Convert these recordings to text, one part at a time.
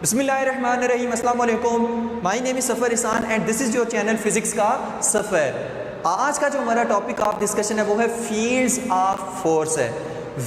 बिस्मिल्लाहिर्रहमानिर्रहीम, अस्सलाम वालेकुम। माय नेम इज़ सफ़र इसान and this is your channel physics का सफ़र। आज का जो हमारा टॉपिक ऑफ डिस्कशन है वो है फील्ड्स ऑफ फोर्स है।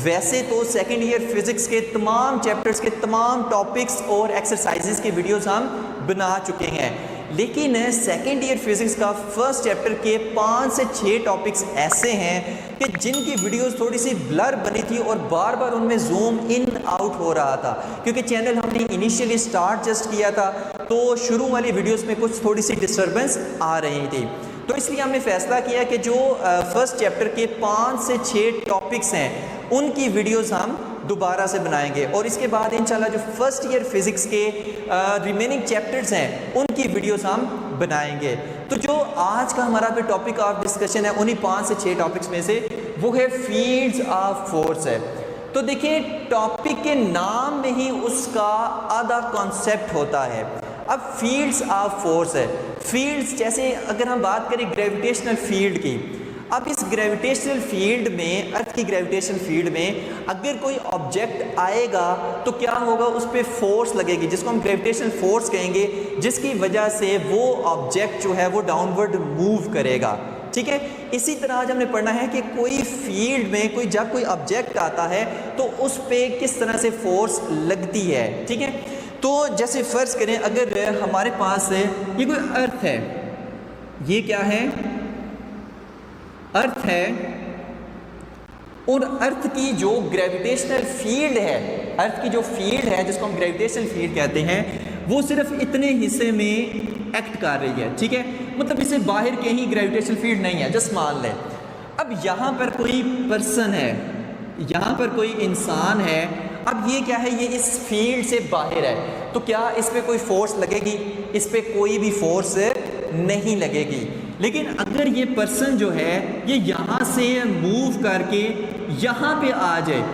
वैसे तो सेकेंड ईयर फिज़िक्स के तमाम चैप्टर्स के तमाम टॉपिक्स और एक्सरसाइजेस के वीडियोस हम बना चुके हैं, लेकिन सेकेंड ईयर फिज़िक्स का फर्स्ट चैप्टर के 5 से 6 टॉपिक्स ऐसे हैं कि जिनकी वीडियोस थोड़ी सी ब्लर बनी थी और बार बार उनमें जूम इन आउट हो रहा था, क्योंकि चैनल हमने इनिशियली स्टार्ट जस्ट किया था तो शुरू वाली वीडियोस में कुछ थोड़ी सी डिस्टर्बेंस आ रही थी। तो इसलिए हमने फैसला किया कि जो फर्स्ट चैप्टर के 5 से 6 टॉपिक्स हैं उनकी वीडियोस हम दोबारा से बनाएंगे और इसके बाद इंशाल्लाह जो फर्स्ट ईयर फिज़िक्स के रिमेनिंग चैप्टर्स हैं उनकी वीडियोस हम बनाएंगे। तो जो आज का हमारा पे टॉपिक ऑफ डिस्कशन है उन्हीं 5 से 6 टॉपिक्स में से वो है फील्ड्स ऑफ फोर्स है। तो देखिए, टॉपिक के नाम में ही उसका आधा कॉन्सेप्ट होता है। अब फील्ड्स ऑफ फोर्स है। फील्ड्स जैसे अगर हम बात करें ग्रेविटेशनल फील्ड की, अब इस ग्रेविटेशनल फील्ड में, अर्थ की ग्रेविटेशनल फील्ड में अगर कोई ऑब्जेक्ट आएगा तो क्या होगा, उस पर फोर्स लगेगी जिसको हम ग्रेविटेशनल फोर्स कहेंगे, जिसकी वजह से वो ऑब्जेक्ट जो है वो डाउनवर्ड मूव करेगा। ठीक है, इसी तरह आज हमने पढ़ना है कि कोई फील्ड में जब कोई ऑब्जेक्ट आता है तो उस पर किस तरह से फोर्स लगती है। ठीक है, तो जैसे फ़र्ज़ करें अगर हमारे पास ये कोई अर्थ है, ये क्या है, अर्थ है, और अर्थ की जो ग्रेविटेशनल फील्ड है, अर्थ की जो फील्ड है जिसको हम ग्रेविटेशनल फील्ड कहते हैं, वो सिर्फ इतने हिस्से में एक्ट कर रही है। ठीक है, मतलब इससे बाहर कहीं ग्रेविटेशनल फील्ड नहीं है, जस्ट मान लें। अब यहाँ पर कोई पर्सन है, यहाँ पर कोई इंसान है, अब ये क्या है, ये इस फील्ड से बाहर है, तो क्या इस पर कोई फोर्स लगेगी? इस पर कोई भी फोर्स नहीं लगेगी। लेकिन अगर ये पर्सन जो है ये यहाँ से मूव करके यहाँ पे आ जाए,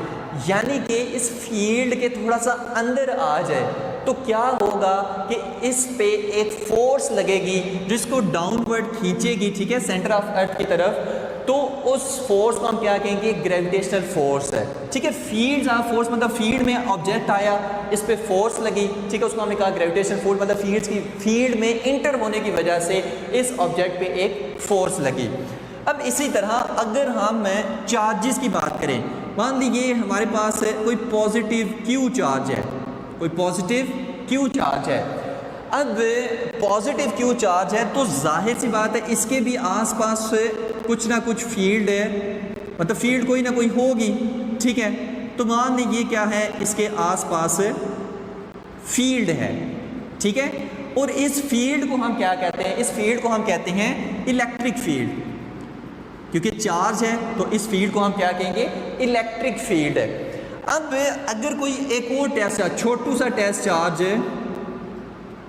यानी कि इस फील्ड के थोड़ा सा अंदर आ जाए, तो क्या होगा कि इस पे एक फोर्स लगेगी जिसको डाउनवर्ड खींचेगी, ठीक है, सेंटर ऑफ अर्थ की तरफ। तो उस फोर्स को हम क्या कहेंगे, ग्रेविटेशनल फोर्स है। ठीक है, फील्ड्स ऑफ फोर्स मतलब फील्ड में ऑब्जेक्ट आया, इस पे फोर्स लगी, ठीक है, उसको हमने कहा ग्रेविटेशनल फोर्स, मतलब फील्ड्स की फील्ड में इंटर होने की वजह से इस ऑब्जेक्ट पे एक फोर्स लगी। अब इसी तरह अगर हम चार्जेस की बात करें, मान लीजिए हमारे पास कोई पॉजिटिव क्यू चार्ज है, कोई पॉजिटिव क्यू चार्ज है। अब पॉजिटिव क्यू चार्ज है तो जाहिर सी बात है इसके भी आसपास कुछ ना कुछ फील्ड है, मतलब फील्ड कोई ना कोई होगी। ठीक है, तो मान लीजिए क्या है, इसके आसपास फील्ड है। ठीक है, और इस फील्ड को हम क्या कहते हैं, इस फील्ड को हम कहते हैं इलेक्ट्रिक फील्ड, क्योंकि चार्ज है तो इस फील्ड को हम क्या कहेंगे, इलेक्ट्रिक फील्ड है। अब अगर कोई एक और टेस्ट है, छोटू सा टेस्ट चार्ज है,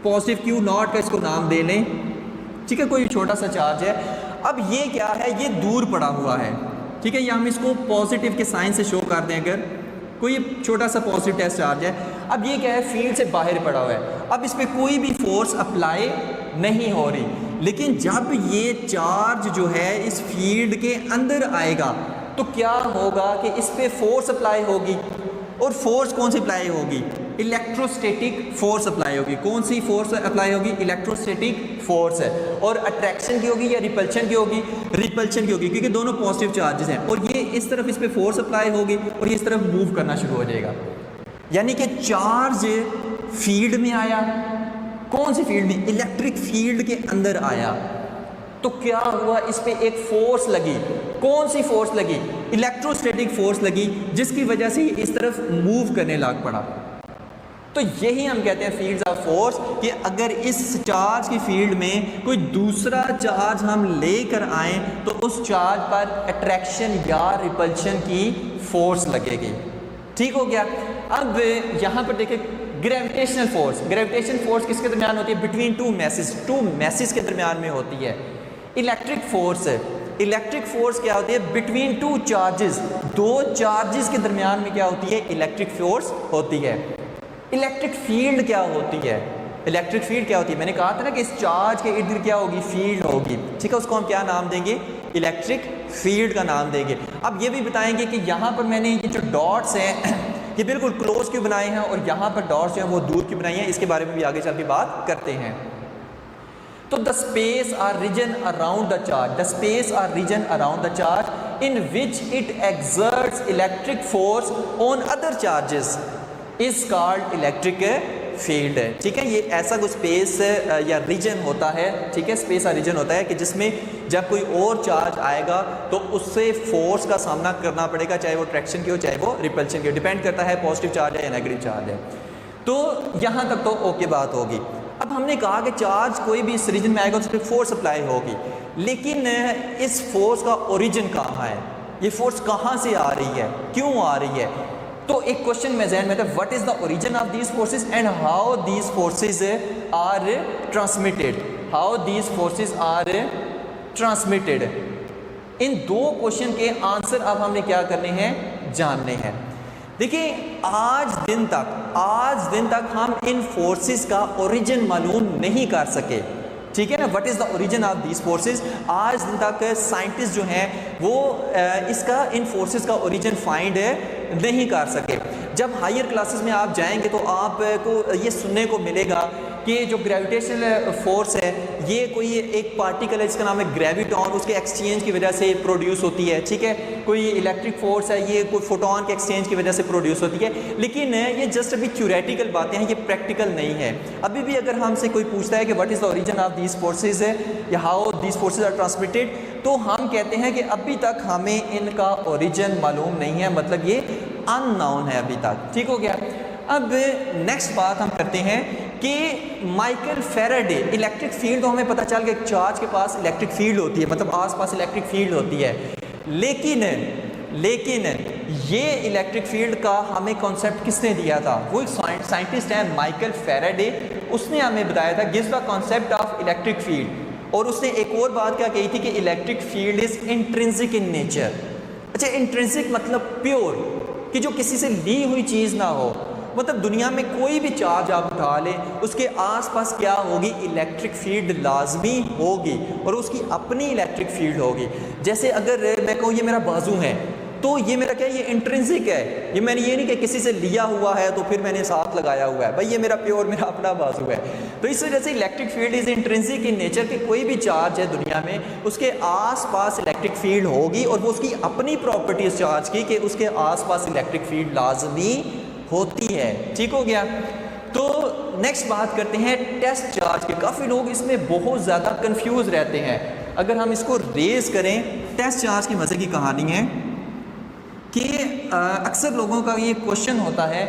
पॉजिटिव क्यू नॉट का इसको नाम दे लें, ठीक है, कोई छोटा सा चार्ज है। अब ये क्या है, ये दूर पड़ा हुआ है। ठीक है, या हम इसको पॉजिटिव के साइन से शो कर दें, अगर कोई छोटा सा पॉजिटिव टेस्ट चार्ज है, अब ये क्या है, फील्ड से बाहर पड़ा हुआ है, अब इस पर कोई भी फोर्स अप्लाई नहीं हो रही। लेकिन जब ये चार्ज जो है इस फील्ड के अंदर आएगा तो क्या होगा कि इस पर फोर्स अप्लाई होगी, और फोर्स कौन सी अप्लाई होगी, इलेक्ट्रोस्टैटिक फोर्स अप्लाई होगी। कौन सी फोर्स अप्लाई होगी, इलेक्ट्रोस्टैटिक फोर्स है। और अट्रैक्शन की होगी या रिपल्शन की होगी, रिपल्शन की होगी, क्योंकि दोनों पॉजिटिव चार्जेस हैं, और ये इस तरफ इस पर फोर्स अप्लाई होगी और ये इस तरफ मूव करना शुरू हो जाएगा। यानी कि चार्ज फील्ड में आया, कौन सी फील्ड में, इलेक्ट्रिक फील्ड के अंदर आया, तो क्या हुआ, इस पे एक फोर्स लगी। कौन सी फोर्स लगी, इलेक्ट्रोस्टैटिक फोर्स लगी, जिसकी वजह से इस तरफ मूव करने लग पड़ा। तो यही हम कहते हैं फील्ड्स ऑफ फोर्स, कि अगर इस चार्ज की फील्ड में कोई दूसरा चार्ज हम लेकर आए तो उस चार्ज पर अट्रैक्शन या रिपल्शन की फोर्स लगेगी। ठीक हो गया। अब यहाँ पर देखिए ग्रेविटेशनल फोर्स, ग्रेविटेशनल फोर्स किसके दरमियान होती है, बिटवीन टू मैसेज के दरमियान में होती है। इलेक्ट्रिक फोर्स है, इलेक्ट्रिक फोर्स क्या होती है, बिटवीन टू चार्जेस, दो चार्जेस के दरमियान में क्या होती है, इलेक्ट्रिक फोर्स होती है। इलेक्ट्रिक फील्ड क्या होती है, इलेक्ट्रिक फील्ड क्या होती है, मैंने कहा था ना कि इस चार्ज के इर्द गिर्द क्या होगी, फील्ड होगी। ठीक है, उसको हम क्या नाम देंगे, इलेक्ट्रिक फील्ड का नाम देंगे। अब ये भी बताएंगे कि यहाँ पर मैंने ये जो डॉट्स हैं ये बिल्कुल क्लोज क्यों बनाए हैं और यहाँ पर डॉट्स जो हैं वो दूर क्यों बनाई हैं, इसके बारे में भी आगे चल के बात करते हैं। तो the space or region around the charge, the space or region around the charge in which it exerts electric force on other charges is called electric field. ठीक है, ये ऐसा कुछ स्पेस या रीजन होता है, ठीक है, स्पेस या रीजन होता है कि जिसमें जब कोई और चार्ज आएगा तो उससे फोर्स का सामना करना पड़ेगा, चाहे वो ट्रैक्शन की हो चाहे वो रिपल्शन की हो, डिपेंड करता है पॉजिटिव चार्ज है या नेगेटिव चार्ज है। तो यहाँ तक तो ओके बात होगी। अब हमने कहा कि चार्ज कोई भी इस रीजन में आएगा तो उसमें फोर्स अप्लाई होगी, लेकिन इस फोर्स का ओरिजिन कहाँ है, ये फोर्स कहाँ से आ रही है, क्यों आ रही है। तो एक क्वेश्चन में जहन में था, what is the origin of these forces and how these forces are transmitted, how these forces are transmitted. इन दो क्वेश्चन के आंसर अब हमने क्या करने हैं, जानने हैं। देखिए आज दिन तक हम इन फोर्सेस का ओरिजिन मालूम नहीं कर सके, ठीक है ना, what is the origin of these forces. आज दिन तक साइंटिस्ट जो हैं वो इसका इन फोर्सेस का ओरिजिन फाइंड नहीं कर सके। जब हायर क्लासेस में आप जाएंगे तो आपको ये सुनने को मिलेगा कि जो ग्रेविटेशनल फोर्स है ये कोई एक पार्टिकल है जिसका नाम है ग्रेविटॉन, उसके एक्सचेंज की वजह से प्रोड्यूस होती है, ठीक है। कोई इलेक्ट्रिक फोर्स है ये कोई फोटोन के एक्सचेंज की वजह से प्रोड्यूस होती है, लेकिन ये जस्ट अभी थ्योरेटिकल बातें हैं, ये प्रैक्टिकल नहीं है। अभी भी अगर हमसे कोई पूछता है कि what is the origin of these forces या how these forces are transmitted, तो हम कहते हैं कि अभी तक हमें इनका ओरिजिन मालूम नहीं है, मतलब ये अननोन है अभी तक, ठीक हो गया। अब नेक्स्ट बात हम करते हैं कि माइकल फेराडे, इलेक्ट्रिक फील्ड, तो हमें पता चल गया चार्ज के पास इलेक्ट्रिक फील्ड होती है, मतलब आसपास इलेक्ट्रिक फील्ड होती है, लेकिन ये इलेक्ट्रिक फील्ड का हमें कॉन्सेप्ट किसने दिया था, वो एक साइंटिस्ट है माइकल फेराडे, उसने हमें बताया था gives the concept of electric field. और उसने एक और बात क्या कही थी कि electric field is intrinsic in nature. अच्छा, इंट्रिंसिक मतलब प्योर, कि जो किसी से ली हुई चीज़ ना हो, मतलब दुनिया में कोई भी चार्ज आप उठा लें उसके आसपास क्या होगी, इलेक्ट्रिक फील्ड लाजमी होगी और उसकी अपनी इलेक्ट्रिक फील्ड होगी। जैसे अगर मैं कहूँ ये मेरा बाजू है तो ये मेरा क्या है, ये इंट्रिंसिक है, ये मैंने ये नहीं कि किसी से लिया हुआ है तो फिर मैंने साथ लगाया हुआ है, भाई ये मेरा प्योर मेरा अपना बाजू है। तो इस वजह से electric field is intrinsic in nature, कि कोई भी चार्ज है दुनिया में उसके आसपास इलेक्ट्रिक फील्ड होगी और वो उसकी अपनी प्रॉपर्टी इस चार्ज की कि उसके आसपास इलेक्ट्रिक फील्ड लाजमी होती है, ठीक हो गया। तो नेक्स्ट बात करते हैं टेस्ट चार्ज के। काफ़ी लोग इसमें बहुत ज़्यादा कंफ्यूज रहते हैं। अगर हम इसको रेज करें, टेस्ट चार्ज की मज़े की कहानी है कि अक्सर लोगों का ये क्वेश्चन होता है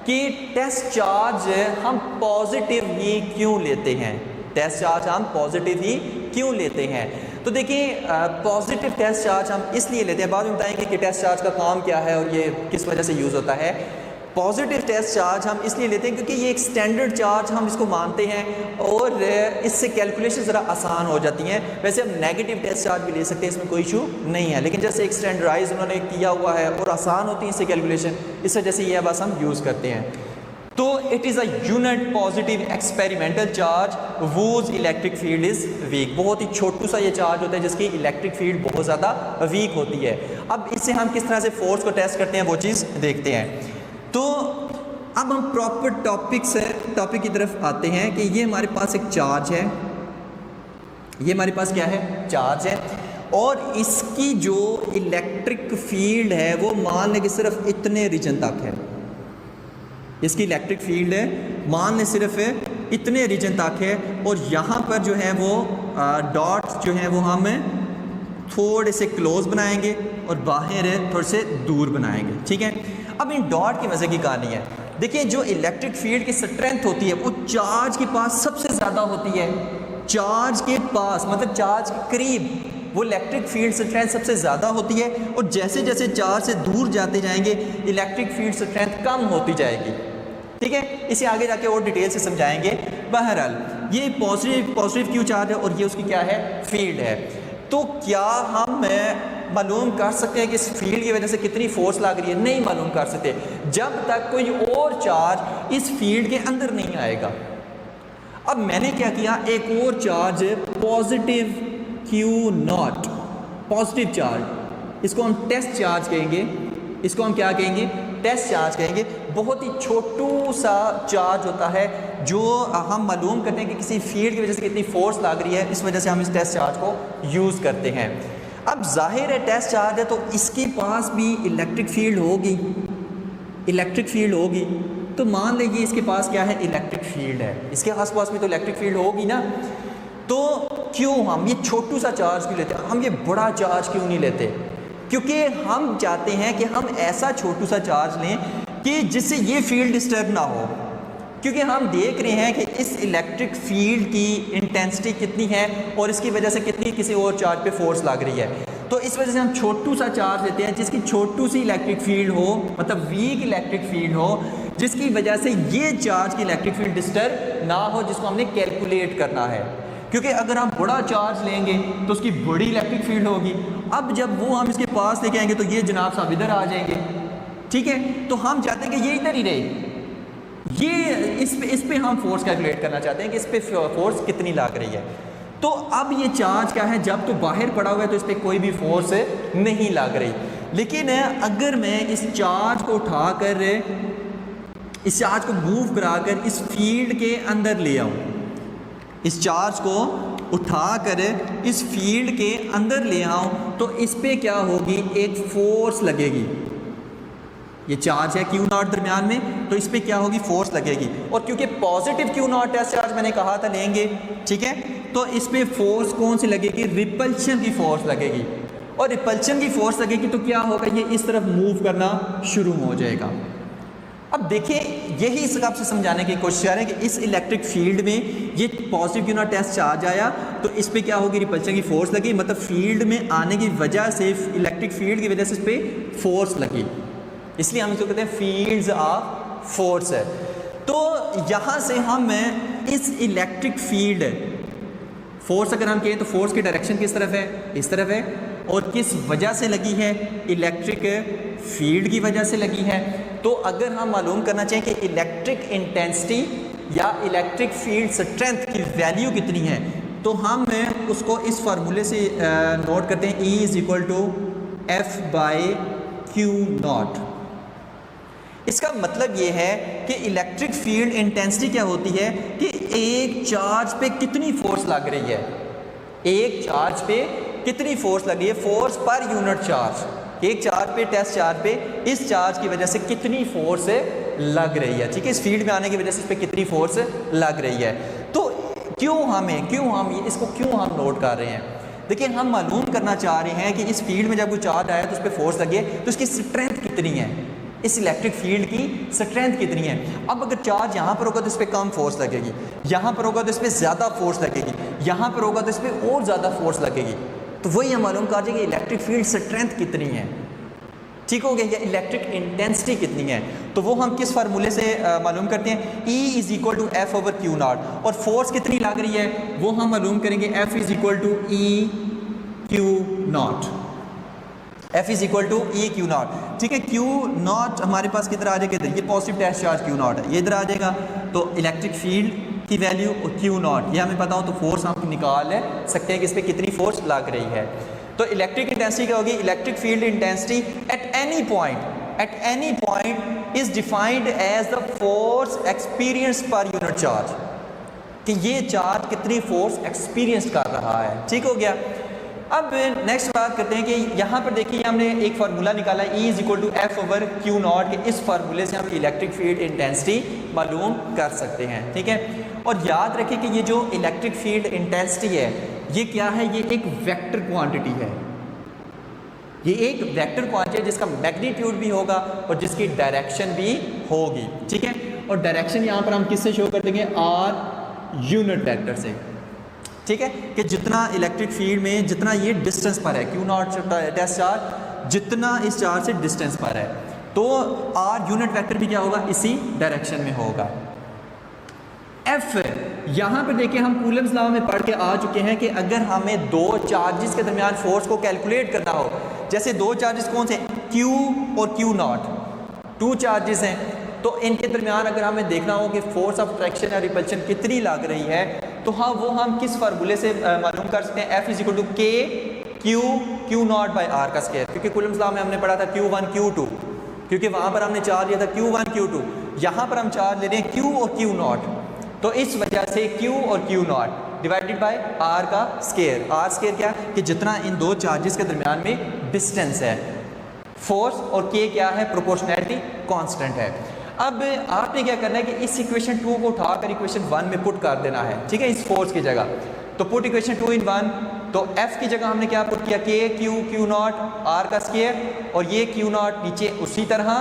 कि टेस्ट चार्ज हम पॉजिटिव ही क्यों लेते हैं, टेस्ट चार्ज हम पॉजिटिव ही क्यों लेते हैं। तो देखिए पॉजिटिव टेस्ट चार्ज हम इसलिए लेते हैं, बाद में बताएंगे कि टेस्ट चार्ज का काम क्या है और ये किस वजह से यूज़ होता है। पॉजिटिव टेस्ट चार्ज हम इसलिए लेते हैं क्योंकि ये एक स्टैंडर्ड चार्ज हम इसको मानते हैं और इससे कैलकुलेशन ज़रा आसान हो जाती हैं। वैसे हम नेगेटिव टेस्ट चार्ज भी ले सकते हैं, इसमें कोई इशू नहीं है, लेकिन जैसे एक स्टैंडर्डाइज उन्होंने किया हुआ है और आसान होती है इससे कैलकुलेशन, इस वजह से ये बस हम यूज़ करते हैं। तो it is a unit positive experimental charge whose electric field is week. बहुत ही छोटू सा ये चार्ज होता है जिसकी इलेक्ट्रिक फील्ड बहुत ज़्यादा वीक होती है। अब इससे हम किस तरह से फोर्स को टेस्ट करते हैं वो चीज़ देखते हैं। तो अब हम प्रॉपर टॉपिक की तरफ आते हैं कि ये हमारे पास एक चार्ज है, ये हमारे पास क्या है, चार्ज है, और इसकी जो इलेक्ट्रिक फील्ड है वो मान लें कि सिर्फ इतने रीजन तक है। इसकी इलेक्ट्रिक फील्ड है मान लें सिर्फ इतने रीजन तक है, और यहाँ पर जो है वो डॉट्स जो हैं वो हम थोड़े से क्लोज बनाएंगे और बाहर थोड़े से दूर बनाएंगे, ठीक है। अब इन डॉट की मज़े की कहानी है। देखिए जो इलेक्ट्रिक फील्ड की स्ट्रेंथ होती है वो चार्ज के पास सबसे ज़्यादा होती है, चार्ज के पास मतलब चार्ज के करीब वो इलेक्ट्रिक फील्ड स्ट्रेंथ सबसे ज़्यादा होती है, और जैसे जैसे चार्ज से दूर जाते जाएंगे इलेक्ट्रिक फील्ड स्ट्रेंथ कम होती जाएगी, ठीक है। इसे आगे जाके और डिटेल से समझाएंगे। बहरहाल ये पॉजिटिव क्यू चार्ज है और ये उसकी क्या है, फील्ड है। तो क्या हम मालूम कर सकते हैं कि इस फील्ड की वजह से कितनी फोर्स लग रही है? नहीं मालूम कर सकते जब तक कोई और चार्ज इस फील्ड के अंदर नहीं आएगा। अब मैंने क्या किया, एक और charge positive Q not, positive charge, इसको हम टेस्ट चार्ज कहेंगे, इसको हम क्या कहेंगे, टेस्ट चार्ज कहेंगे, बहुत ही छोटू सा चार्ज होता है जो हम मालूम करते हैं कि किसी फील्ड की वजह से कितनी फोर्स लग रही है, इस वजह से हम इस टेस्ट चार्ज को यूज़ करते हैं। अब जाहिर है टेस्ट चार्ज है तो इसके पास भी इलेक्ट्रिक फील्ड होगी, इलेक्ट्रिक फील्ड होगी। तो मान लीजिए इसके पास क्या है, इलेक्ट्रिक फील्ड है, इसके आसपास में तो इलेक्ट्रिक फील्ड होगी ना। तो क्यों हम ये छोटू सा चार्ज क्यों लेते हैं, हम ये बड़ा चार्ज क्यों नहीं लेते? क्योंकि हम चाहते हैं कि हम ऐसा छोटू सा चार्ज लें कि जिससे ये फील्ड डिस्टर्ब ना हो, क्योंकि हम देख रहे हैं कि इस इलेक्ट्रिक फील्ड की इंटेंसिटी कितनी है और इसकी वजह से कितनी किसी और चार्ज पे फोर्स लग रही है। तो इस वजह से हम छोटू सा चार्ज लेते हैं जिसकी छोटू सी इलेक्ट्रिक फील्ड हो, मतलब वीक इलेक्ट्रिक फील्ड हो, जिसकी वजह से ये चार्ज की इलेक्ट्रिक फील्ड डिस्टर्ब ना हो, जिसको हमने कैलकुलेट करना है। क्योंकि अगर हम बड़ा चार्ज लेंगे तो उसकी बड़ी इलेक्ट्रिक फील्ड होगी। अब जब वो हम इसके पास लेके आएंगे तो ये जनाब साहब इधर आ जाएंगे, ठीक है। तो हम चाहते हैं कि ये इधर ही रहे, ये इस पे हम फोर्स कैलकुलेट करना चाहते हैं कि इस पे फोर्स कितनी लग रही है। तो अब ये चार्ज क्या है, जब तो बाहर पड़ा हुआ है तो इस पर कोई भी फोर्स नहीं लग रही। लेकिन अगर मैं इस चार्ज को उठाकर, इस चार्ज को मूव कराकर इस फील्ड के अंदर ले आऊँ, इस चार्ज को उठाकर इस फील्ड के अंदर ले आऊँ, तो इस पे क्या होगी, एक फोर्स लगेगी। ये चार्ज है क्यू नॉट दरमियान में, तो इस पे क्या होगी, फोर्स लगेगी। और क्योंकि positive Q naught test charge मैंने कहा था लेंगे, ठीक है, तो इस पे फोर्स कौन सी लगेगी, रिपल्शन की फोर्स लगेगी। और रिपल्शन की फोर्स लगेगी तो क्या होगा, ये इस तरफ मूव करना शुरू हो जाएगा। अब देखिए, यही इस हिसाब से समझाने की कोशिश कर रहे हैं कि इस इलेक्ट्रिक फील्ड में ये positive Q naught test charge आया तो इस पे क्या होगी, रिपल्शन की फोर्स लगी, मतलब फील्ड में आने की वजह से, इलेक्ट्रिक फील्ड की वजह से इस पर फोर्स लगी, इसलिए हम इसको कहते हैं फील्ड्स ऑफ फोर्स है। तो यहाँ से हम इस इलेक्ट्रिक फील्ड, फोर्स अगर हम कहें तो फोर्स की डायरेक्शन किस तरफ है, इस तरफ है, और किस वजह से लगी है, इलेक्ट्रिक फील्ड की वजह से लगी है। तो अगर हम मालूम करना चाहें कि इलेक्ट्रिक इंटेंसिटी या इलेक्ट्रिक फील्ड स्ट्रेंथ की वैल्यू कितनी है, तो हम उसको इस फार्मूले से नोट करते हैं, E is equal to F by Q naught. इसका मतलब ये है कि इलेक्ट्रिक फील्ड इंटेंसिटी क्या होती है कि एक चार्ज पे कितनी फोर्स लग रही है, एक चार्ज पे कितनी फोर्स लग रही है, फोर्स पर यूनिट चार्ज, एक चार्ज पे, टेस्ट चार्ज पे इस चार्ज की वजह से कितनी फोर्स लग रही है, ठीक है, इस फील्ड में आने की वजह से इस पर कितनी फोर्स लग रही है। तो क्यों हम इसको क्यों हम नोट कर रहे हैं, देखिए हम मालूम करना चाह रहे हैं कि इस फील्ड में जब कोई चार्ज आया तो उस पर फोर्स लगी है तो इसकी स्ट्रेंथ कितनी है, इस इलेक्ट्रिक फील्ड की स्ट्रेंथ कितनी है। अब अगर चार्ज यहाँ पर होगा तो इस पर कम फोर्स लगेगी, यहाँ पर होगा तो इस पर ज़्यादा फोर्स लगेगी, यहाँ पर होगा तो इस पर और ज़्यादा फोर्स लगेगी। तो वही हम मालूम कर कि इलेक्ट्रिक फील्ड स्ट्रेंथ कितनी है, ठीक हो गया, या इलेक्ट्रिक इंटेंसिटी कितनी है। तो वो हम किस फार्मूले से मालूम करते हैं, E is equal to F over Q naught, और फोर्स कितनी लग रही है वो हम मालूम करेंगे, F is equal to E Q naught, F is equal to E Q naught, ठीक है। क्यू नॉट हमारे पास किधर आ जाएगा, इधर, ये positive test charge Q naught है, ये इधर आ जाएगा। तो इलेक्ट्रिक फील्ड की वैल्यू और क्यू नॉट ये हमें पता हो तो फोर्स हम निकाल सकते हैं कि इस पर कितनी फोर्स लग रही है। तो इलेक्ट्रिक इंटेंसिटी क्या होगी, electric field intensity at any point is defined as the force experience per unit charge, कि ये चार्ज कितनी फोर्स एक्सपीरियंस कर रहा है, ठीक हो गया। अब नेक्स्ट बात करते हैं कि यहाँ पर देखिए हमने एक फार्मूला निकाला, E is equal to F over Q naught, के इस फार्मूले से हम इलेक्ट्रिक फील्ड इंटेंसिटी मालूम कर सकते हैं, ठीक है। और याद रखें कि ये जो इलेक्ट्रिक फील्ड इंटेंसिटी है ये क्या है, ये एक वेक्टर क्वांटिटी है, ये एक वेक्टर क्वांटिटी है जिसका मैग्नीट्यूड भी होगा और जिसकी डायरेक्शन भी होगी, ठीक है। और डायरेक्शन यहाँ पर हम किससे शो कर देंगे, R यूनिट वेक्टर से, ठीक है, कि जितना इलेक्ट्रिक फील्ड में जितना ये डिस्टेंस पर है, क्यू नॉट टेस्ट चार्ज जितना इस चार्ज से डिस्टेंस पर है, तो R यूनिट वेक्टर भी क्या होगा, इसी डायरेक्शन में होगा। F यहाँ पर देखिए हम कूलम्स लॉ में पढ़ के आ चुके हैं कि अगर हमें दो चार्जेस के दरमियान फोर्स को कैलकुलेट करना हो, जैसे दो चार्जेस कौन से, Q और Q नॉट, टू चार्जेस हैं, तो इनके दरमियान अगर हमें देखना हो कि फोर्स ऑफ अट्रैक्शन या रिपल्शन कितनी लग रही है, तो हाँ वो हम किस फार्मूले से मालूम कर सकते हैं, F is equal to K Q naught by R का स्क्वायर, क्योंकि कूलम्स लॉ में हमने पढ़ा था Q1 Q2, क्योंकि वहां पर हमने चार्ज लिया था Q1 Q2, यहां पर हम चार्ज ले रहे हैं Q और Q नॉट, तो इस वजह से Q और Q not divided by R का स्केयर। R स्केयर क्या कि जितना इन दो चार्जेस के दरमियान में डिस्टेंस है, फोर्स, और K क्या है, प्रोपोर्शनैलिटी कांस्टेंट है। अब आपने क्या करना है कि इस इक्वेशन 2 को उठाकर इक्वेशन 1 में पुट कर देना है, ठीक है, इस फोर्स की जगह। तो पुट इक्वेशन 2 इन 1, तो F की जगह हमने क्या पुट किया, K Q Q not R का स्केयर, और ये Q नॉट नीचे उसी तरह,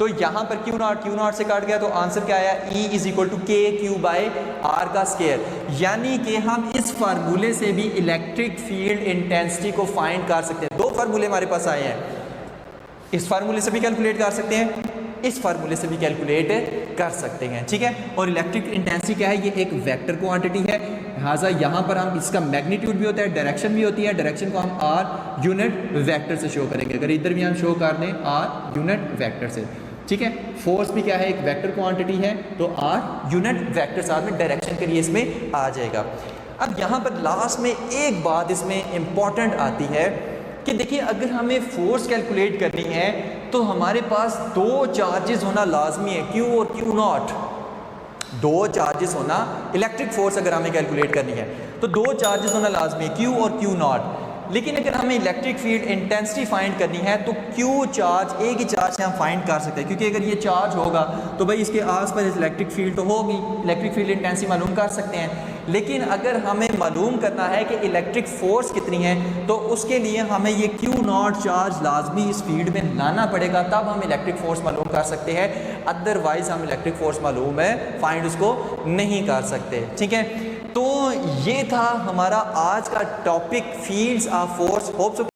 तो यहाँ पर Q नॉट से काट गया, तो आंसर क्या आया, E इज इक्वल टू के क्यू बाई आर का स्केयर। यानी कि हम इस फार्मूले से भी इलेक्ट्रिक फील्ड इंटेंसिटी को फाइंड कर सकते हैं। दो फार्मूले हमारे पास आए हैं, इस फार्मूले से भी कैलकुलेट कर सकते हैं, इस फार्मूले से भी कैलकुलेट कर सकते हैं, ठीक है। और इलेक्ट्रिक इंटेंसिटी क्या है, ये एक वेक्टर क्वांटिटी है, लिहाजा यहाँ पर हम इसका मैग्नीट्यूड भी होता है, डायरेक्शन भी होती है, डायरेक्शन को हम आर यूनिट वेक्टर से शो करेंगे, अगर इधर भी हम शो कर दें आर यूनिट वेक्टर से, ठीक है। फोर्स भी क्या है, एक वेक्टर क्वांटिटी है, तो आर यूनिट वेक्टर साथ में डायरेक्शन के लिए इसमें आ जाएगा। अब यहाँ पर लास्ट में एक बात इसमें इंपॉर्टेंट आती है कि देखिए, अगर हमें फोर्स कैलकुलेट करनी है तो हमारे पास दो चार्जेस होना लाजमी है, Q और Q नॉट, दो चार्जेस होना, इलेक्ट्रिक फोर्स अगर हमें कैलकुलेट करनी है तो दो चार्जेस होना लाजमी है, Q और Q नॉट। लेकिन अगर हमें इलेक्ट्रिक फील्ड इंटेंसिटी फाइंड करनी है तो Q चार्ज, एक ही चार्ज से हम फाइंड कर सकते हैं, क्योंकि अगर ये चार्ज होगा तो भाई इसके आसपास इलेक्ट्रिक फील्ड तो होगी, इलेक्ट्रिक फील्ड इंटेंसिटी मालूम कर सकते हैं। लेकिन अगर हमें मालूम करना है कि इलेक्ट्रिक फोर्स कितनी है तो उसके लिए हमें ये Q नॉट चार्ज लाजमी इस फील्ड में लाना पड़ेगा, तब हम इलेक्ट्रिक फोर्स मालूम कर सकते हैं, अदरवाइज हम इलेक्ट्रिक फोर्स मालूम है फाइंड उसको नहीं कर सकते, ठीक है। तो ये था हमारा आज का topic, fields of force. Hope so